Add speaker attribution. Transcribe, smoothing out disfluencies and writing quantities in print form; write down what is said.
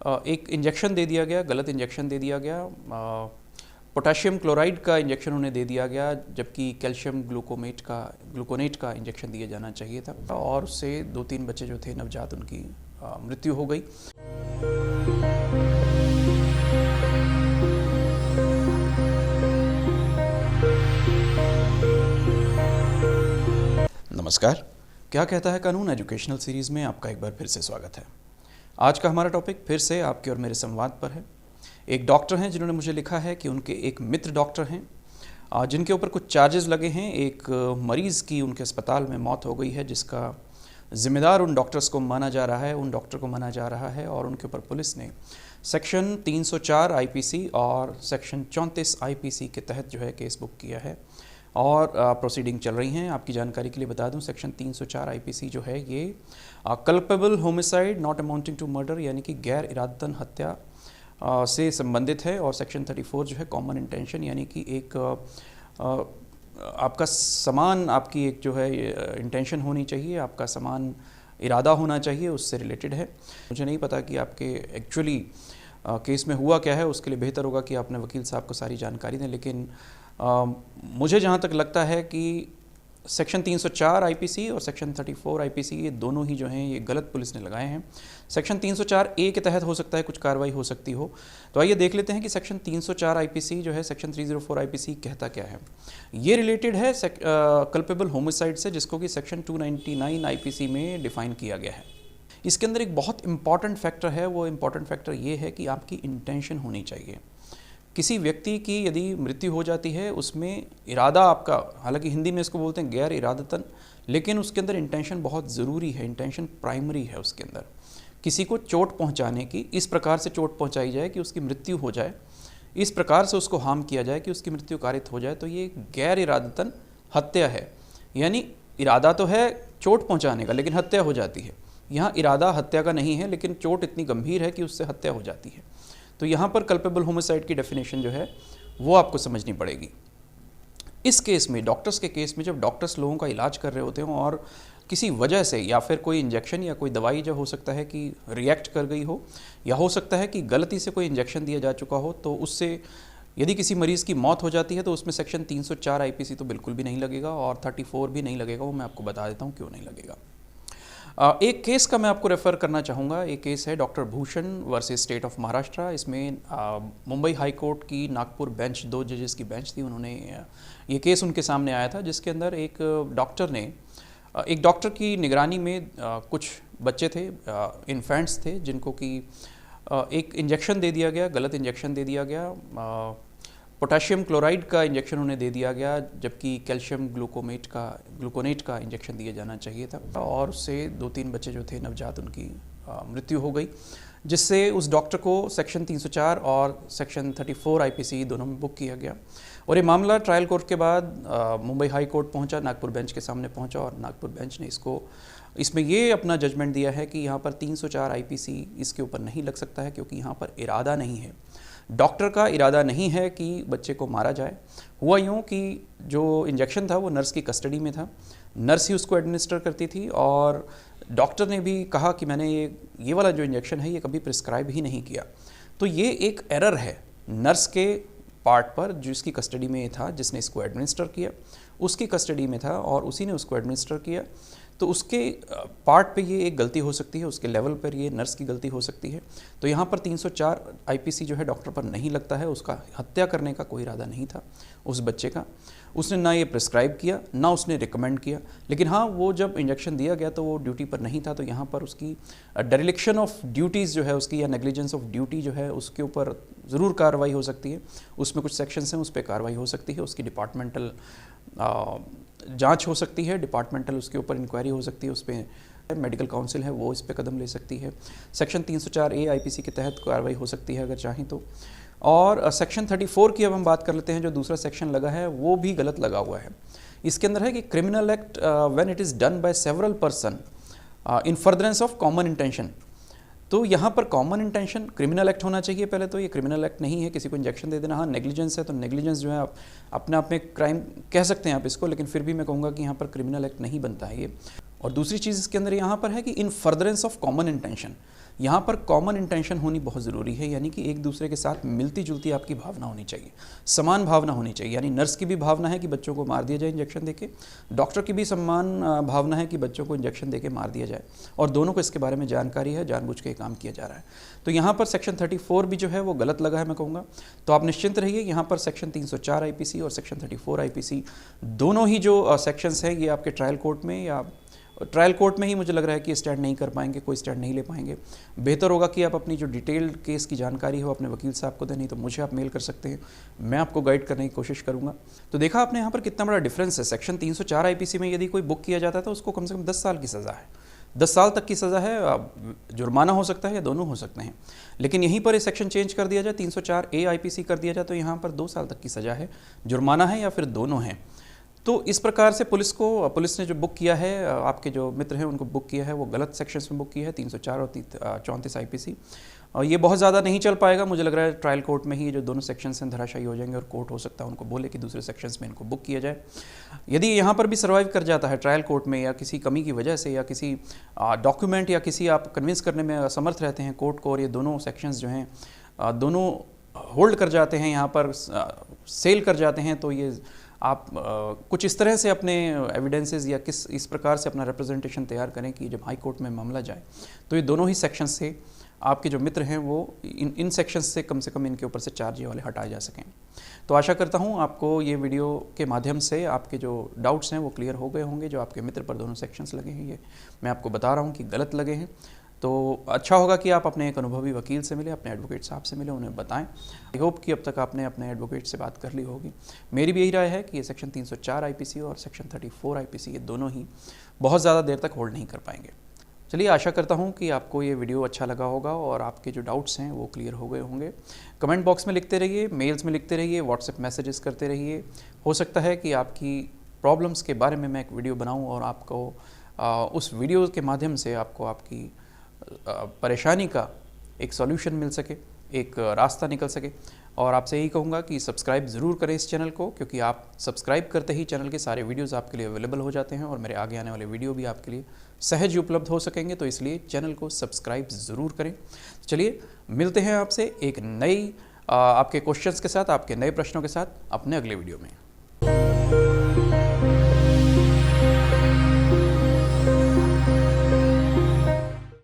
Speaker 1: एक इंजेक्शन दे दिया गया, गलत इंजेक्शन दे दिया गया। पोटेशियम क्लोराइड का इंजेक्शन उन्हें दे दिया गया, जबकि कैल्शियम ग्लूकोनेट का इंजेक्शन दिया जाना चाहिए था, और उससे 2-3 बच्चे जो थे नवजात, उनकी मृत्यु हो गई। नमस्कार, क्या कहता है कानून एजुकेशनल सीरीज़ में आपका एक बार फिर से स्वागत है। आज का हमारा टॉपिक फिर से आपके और मेरे संवाद पर है। एक डॉक्टर हैं जिन्होंने मुझे लिखा है कि उनके एक मित्र डॉक्टर हैं जिनके ऊपर कुछ चार्जेस लगे हैं। एक मरीज़ की उनके अस्पताल में मौत हो गई है, जिसका ज़िम्मेदार उन डॉक्टर्स को माना जा रहा है, उन डॉक्टर को माना जा रहा है, और उनके ऊपर पुलिस ने सेक्शन 304 आईपीसी और सेक्शन 34 आईपीसी के तहत जो है केस बुक किया है और प्रोसीडिंग चल रही हैं। आपकी जानकारी के लिए बता दूं, सेक्शन 304 आईपीसी जो है ये culpable homicide not amounting to murder, यानी कि गैर इरादतन हत्या से संबंधित है। और सेक्शन 34 जो है कॉमन इंटेंशन, यानी कि एक आपका समान, आपकी एक जो है इंटेंशन होनी चाहिए, आपका समान इरादा होना चाहिए, उससे रिलेटेड है। मुझे नहीं पता कि आपके एक्चुअली केस में हुआ क्या है, उसके लिए बेहतर होगा कि आपने वकील साहब को सारी जानकारी दें। लेकिन मुझे जहाँ तक लगता है कि सेक्शन 304 आईपीसी और सेक्शन 34 आईपीसी ये दोनों ही जो हैं ये गलत पुलिस ने लगाए हैं। सेक्शन 304 ए के तहत हो सकता है कुछ कार्रवाई हो सकती हो, तो आइए देख लेते हैं कि सेक्शन 304 आईपीसी जो है सेक्शन 304 आईपीसी कहता क्या है। ये रिलेटेड है कल्पेबल होमिसाइड से, जिसको कि सेक्शन 299 आईपीसी में डिफाइन किया गया है। इसके अंदर एक बहुत इंपॉर्टेंट फैक्टर है, वो इंपॉर्टेंट फैक्टर ये है कि आपकी इंटेंशन होनी चाहिए। किसी व्यक्ति की यदि मृत्यु हो जाती है, उसमें इरादा आपका, हालांकि हिंदी में इसको बोलते हैं गैर इरादतन, लेकिन उसके अंदर इंटेंशन बहुत ज़रूरी है, इंटेंशन प्राइमरी है। उसके अंदर किसी को चोट पहुंचाने की, इस प्रकार से चोट पहुंचाई जाए कि उसकी मृत्यु हो जाए, इस प्रकार से उसको हार्म किया जाए कि उसकी मृत्यु कारित हो जाए, तो ये गैर इरादतन हत्या है। यानी इरादा तो है चोट पहुँचाने का, लेकिन हत्या हो जाती है। यहाँ इरादा हत्या का नहीं है, लेकिन चोट इतनी गंभीर है कि उससे हत्या हो जाती है। तो यहाँ पर कल्पेबल होमिसाइड की डेफिनेशन जो है वो आपको समझनी पड़ेगी। इस केस में, डॉक्टर्स के केस में, जब डॉक्टर्स लोगों का इलाज कर रहे होते हों और किसी वजह से, या फिर कोई इंजेक्शन या कोई दवाई जो हो सकता है कि रिएक्ट कर गई हो, या हो सकता है कि गलती से कोई इंजेक्शन दिया जा चुका हो, तो उससे यदि किसी मरीज़ की मौत हो जाती है तो उसमें सेक्शन 304 आईपीसी तो बिल्कुल भी नहीं लगेगा, और 34 भी नहीं लगेगा। वो मैं आपको बता देता हूँ क्यों नहीं लगेगा। एक केस का मैं आपको रेफ़र करना चाहूँगा। एक केस है doctor Bhushan versus state of Maharashtra. इसमें मुंबई हाई कोर्ट की नागपुर बेंच, 2 जजेस की बेंच थी, उन्होंने ये केस उनके सामने आया था, जिसके अंदर एक डॉक्टर की निगरानी में कुछ बच्चे थे, इन्फेंट्स थे, जिनको कि एक इंजेक्शन दे दिया गया, गलत इंजेक्शन दे दिया गया। पोटेशियम क्लोराइड का इंजेक्शन उन्हें दे दिया गया, जबकि कैल्शियम ग्लूकोनेट का इंजेक्शन दिया जाना चाहिए था, और उससे 2-3 बच्चे जो थे नवजात, उनकी मृत्यु हो गई, जिससे उस डॉक्टर को सेक्शन 304 और सेक्शन 34 आईपीसी दोनों में बुक किया गया। और ये मामला ट्रायल कोर्ट के बाद मुंबई हाई कोर्ट पहुंचा, नागपुर बेंच के सामने पहुंचा, और नागपुर बेंच ने इसमें ये अपना जजमेंट दिया है कि यहाँ पर 304 आईपीसी इसके ऊपर नहीं लग सकता है, क्योंकि यहाँ पर इरादा नहीं है, डॉक्टर का इरादा नहीं है कि बच्चे को मारा जाए। हुआ यूँ कि जो इंजेक्शन था वो नर्स की कस्टडी में था, नर्स ही उसको एडमिनिस्टर करती थी, और डॉक्टर ने भी कहा कि मैंने ये वाला जो इंजेक्शन है ये कभी प्रिस्क्राइब ही नहीं किया। तो ये एक एरर है नर्स के पार्ट पर, जिसकी कस्टडी में था, जिसने इसको एडमिनिस्टर किया, उसकी कस्टडी में था और उसी ने उसको एडमिनिस्टर किया। तो उसके पार्ट पे ये एक गलती हो सकती है, उसके लेवल पर ये नर्स की गलती हो सकती है। तो यहाँ पर 304 आईपीसी जो है डॉक्टर पर नहीं लगता है। उसका हत्या करने का कोई इरादा नहीं था उस बच्चे का, उसने ना ये प्रिस्क्राइब किया, ना उसने रिकमेंड किया। लेकिन हाँ, वो जब इंजेक्शन दिया गया तो वो ड्यूटी पर नहीं था, तो यहाँ पर उसकी डेरिलिक्शन ऑफ ड्यूटीज़ जो है उसकी, या नेग्लिजेंस ऑफ ड्यूटी जो है, उसके ऊपर ज़रूर कार्रवाई हो सकती है। उसमें कुछ सेक्शंस हैं, उस पर कार्रवाई हो सकती है, उसकी डिपार्टमेंटल जांच हो सकती है, डिपार्टमेंटल उसके ऊपर इंक्वायरी हो सकती है, उस पर मेडिकल काउंसिल है वो इस पे कदम ले सकती है। सेक्शन 304 ए आईपीसी के तहत कार्रवाई हो सकती है अगर चाहें तो। और सेक्शन 34 की अब हम बात कर लेते हैं, जो दूसरा सेक्शन लगा है वो भी गलत लगा हुआ है। इसके अंदर है कि criminal act when it is done by several person in furtherance of common intention. तो यहाँ पर कॉमन इंटेंशन क्रिमिनल एक्ट होना चाहिए पहले तो। ये क्रिमिनल एक्ट नहीं है, किसी को इंजेक्शन दे देना। हाँ, नेग्लिजेंस है तो नेग्लिजेंस जो है आप अपने आप में क्राइम कह सकते हैं आप इसको, लेकिन फिर भी मैं कहूँगा कि यहाँ पर क्रिमिनल एक्ट नहीं बनता है ये। और दूसरी चीज़ इसके अंदर यहाँ पर है कि इन फर्दरेंस ऑफ कॉमन इंटेंशन, यहाँ पर कॉमन इंटेंशन होनी बहुत ज़रूरी है, यानी कि एक दूसरे के साथ मिलती जुलती आपकी भावना होनी चाहिए, समान भावना होनी चाहिए। यानी नर्स की भी भावना है कि बच्चों को मार दिया जाए इंजेक्शन देके, डॉक्टर की भी समान भावना है कि बच्चों को इंजेक्शन देके मार दिया जाए, और दोनों को इसके बारे में जानकारी है, जानबूझ के काम किया जा रहा है। तो यहाँ पर सेक्शन 34 भी जो है वो गलत लगा है, मैं कहूँगा। तो आप निश्चिंत रहिए, यहाँ पर सेक्शन 304 IPC और सेक्शन 34 IPC दोनों ही जो सेक्शंस हैं ये आपके ट्रायल कोर्ट में या ट्रायल कोर्ट में ही मुझे लग रहा है कि स्टैंड नहीं कर पाएंगे, कोई स्टैंड नहीं ले पाएंगे। बेहतर होगा कि आप अपनी जो डिटेल्ड केस की जानकारी हो अपने वकील साहब को दें, नहीं तो मुझे आप मेल कर सकते हैं, मैं आपको गाइड करने की कोशिश करूंगा। तो देखा आपने यहाँ पर कितना बड़ा डिफरेंस है। सेक्शन 304 IPC में यदि कोई बुक किया जाता है तो उसको कम से कम 10 साल की सज़ा है, 10 साल तक की सज़ा है, जुर्माना हो सकता है या दोनों हो सकते हैं। लेकिन यहीं पर ये सेक्शन चेंज कर दिया जाए, 304A IPC कर दिया जाए, तो यहाँ पर 2 साल तक की सज़ा है, जुर्माना है या फिर दोनों हैं। तो इस प्रकार से पुलिस ने जो बुक किया है, आपके जो मित्र हैं उनको बुक किया है, वो गलत सेक्शंस में बुक किया है, 304 और 34 IPC। और ये बहुत ज़्यादा नहीं चल पाएगा, मुझे लग रहा है ट्रायल कोर्ट में ही जो दोनों सेक्शंस हैं धराशायी हो जाएंगे, और कोर्ट हो सकता है उनको बोले कि दूसरे सेक्शंस में इनको बुक किया जाए। यदि यहाँ पर भी सर्वाइव कर जाता है ट्रायल कोर्ट में, या किसी कमी की वजह से, या किसी डॉक्यूमेंट या किसी आप कन्विंस करने में असमर्थ रहते हैं कोर्ट को, और ये दोनों सेक्शंस जो हैं दोनों होल्ड कर जाते हैं, यहाँ पर सेल कर जाते हैं, तो ये आप कुछ इस तरह से अपने एविडेंसेस या इस प्रकार से अपना रिप्रेजेंटेशन तैयार करें कि जब हाई कोर्ट में मामला जाए तो ये दोनों ही सेक्शंस से आपके जो मित्र हैं वो इन सेक्शंस से कम इनके ऊपर से चार्ज वाले हटाए जा सकें। तो आशा करता हूँ आपको ये वीडियो के माध्यम से आपके जो डाउट्स हैं वो क्लियर हो गए होंगे। जो आपके मित्र पर दोनों सेक्शंस लगे हैं ये मैं आपको बता रहा हूँ कि गलत लगे हैं, तो अच्छा होगा कि आप अपने एक अनुभवी वकील से मिले, अपने एडवोकेट साहब से मिले, उन्हें बताएं। आई होप कि अब तक आपने अपने एडवोकेट से बात कर ली होगी। मेरी भी यही राय है कि ये सेक्शन 304 IPC और सेक्शन 34 IPC ये दोनों ही बहुत ज़्यादा देर तक होल्ड नहीं कर पाएंगे। चलिए, आशा करता हूँ कि आपको ये वीडियो अच्छा लगा होगा और आपके जो डाउट्स हैं वो क्लियर हो गए होंगे। कमेंट बॉक्स में लिखते रहिए, मेल्स में लिखते रहिए, व्हाट्सएप मैसेजेस करते रहिए। हो सकता है कि आपकी प्रॉब्लम्स के बारे में मैं एक वीडियो बनाऊँ और आपको उस वीडियो के माध्यम से आपको आपकी परेशानी का एक सॉल्यूशन मिल सके, एक रास्ता निकल सके। और आपसे यही कहूँगा कि सब्सक्राइब ज़रूर करें इस चैनल को, क्योंकि आप सब्सक्राइब करते ही चैनल के सारे वीडियोस आपके लिए अवेलेबल हो जाते हैं और मेरे आगे आने वाले वीडियो भी आपके लिए सहज उपलब्ध हो सकेंगे। तो इसलिए चैनल को सब्सक्राइब ज़रूर करें। चलिए, मिलते हैं आपसे एक नई आपके क्वेश्चंस के साथ, आपके नए प्रश्नों के साथ अपने अगले वीडियो में।